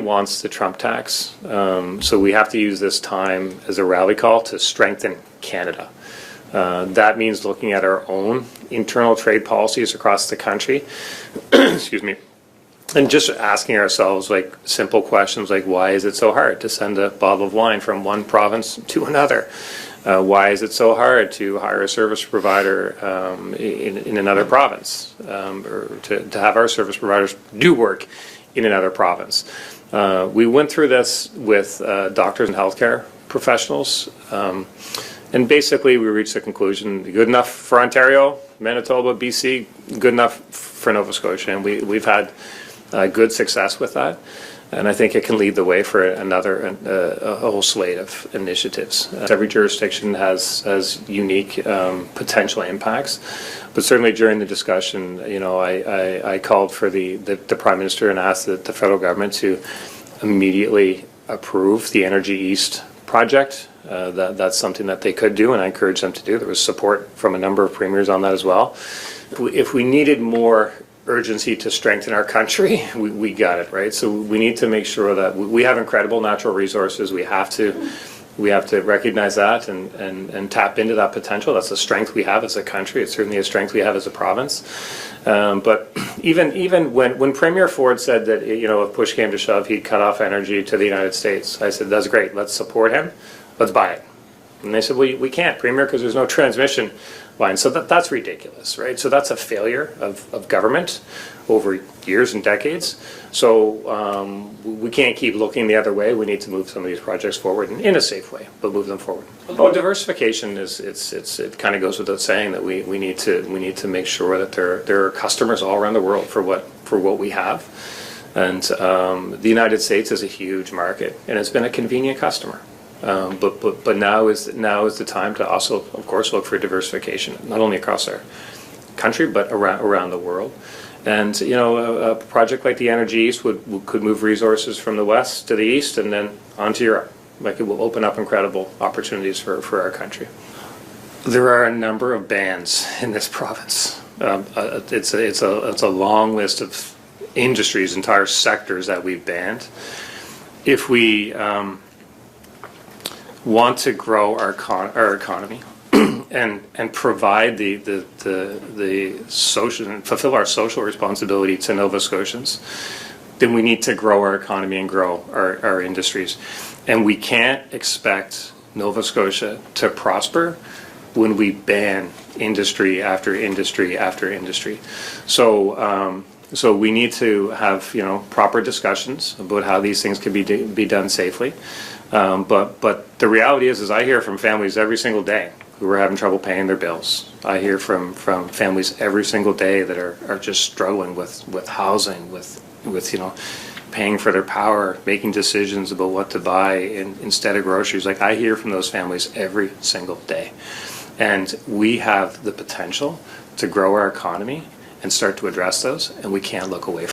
Wants the Trump tax, so we have to use this time as a rally call to strengthen Canada. That means looking at our own internal trade policies across the country, excuse me, and just asking ourselves like simple questions like, why is it so hard to send a bottle of wine from one province to another? Why is it so hard to hire a service provider in another province, or to have our service providers do work in another province? We went through this with doctors and healthcare professionals, and basically we reached the conclusion: good enough for Ontario, Manitoba, BC, good enough for Nova Scotia, and we've had good success with that. And I think it can lead the way for a whole slate of initiatives. Every jurisdiction has unique potential impacts, but certainly during the discussion, I called for the Prime Minister and asked the federal government to immediately approve the Energy East project. That's something that they could do, and I encouraged them to do. There was support from a number of premiers on that as well. If we needed more urgency to strengthen our country, we got it, right? So we need to make sure that we have incredible natural resources. We have to recognize that and tap into that potential. That's a strength we have as a country. It's certainly a strength we have as a province. But even when Premier Ford said that, if push came to shove, he'd cut off energy to the United States, I said, that's great. Let's support him. Let's buy it. And they said, well, we can't, Premier, because there's no transmission line. So that's ridiculous, right? So that's a failure of government over years and decades. So we can't keep looking the other way. We need to move some of these projects forward in a safe way, but move them forward. Oh, diversification it kind of goes without saying that we need to make sure that there are customers all around the world for what we have. And the United States is a huge market, and it's been a convenient customer. But now is the time to also, of course, look for diversification, not only across our country but around the world. And a project like the Energy East could move resources from the west to the east and then onto Europe. Like, it will open up incredible opportunities for our country. There are a number of bans in this province. It's a long list of industries, entire sectors that we've banned. If we want to grow our economy and provide the social and fulfill our social responsibility to Nova Scotians, then we need to grow our economy and grow our industries. And we can't expect Nova Scotia to prosper when we ban industry after industry after industry. So we need to have proper discussions about how these things can be done safely. But the reality is I hear from families every single day who are having trouble paying their bills. I hear from families every single day that are just struggling with housing, with paying for their power, making decisions about what to buy instead of groceries. Like, I hear from those families every single day. And we have the potential to grow our economy and start to address those, and we can't look away from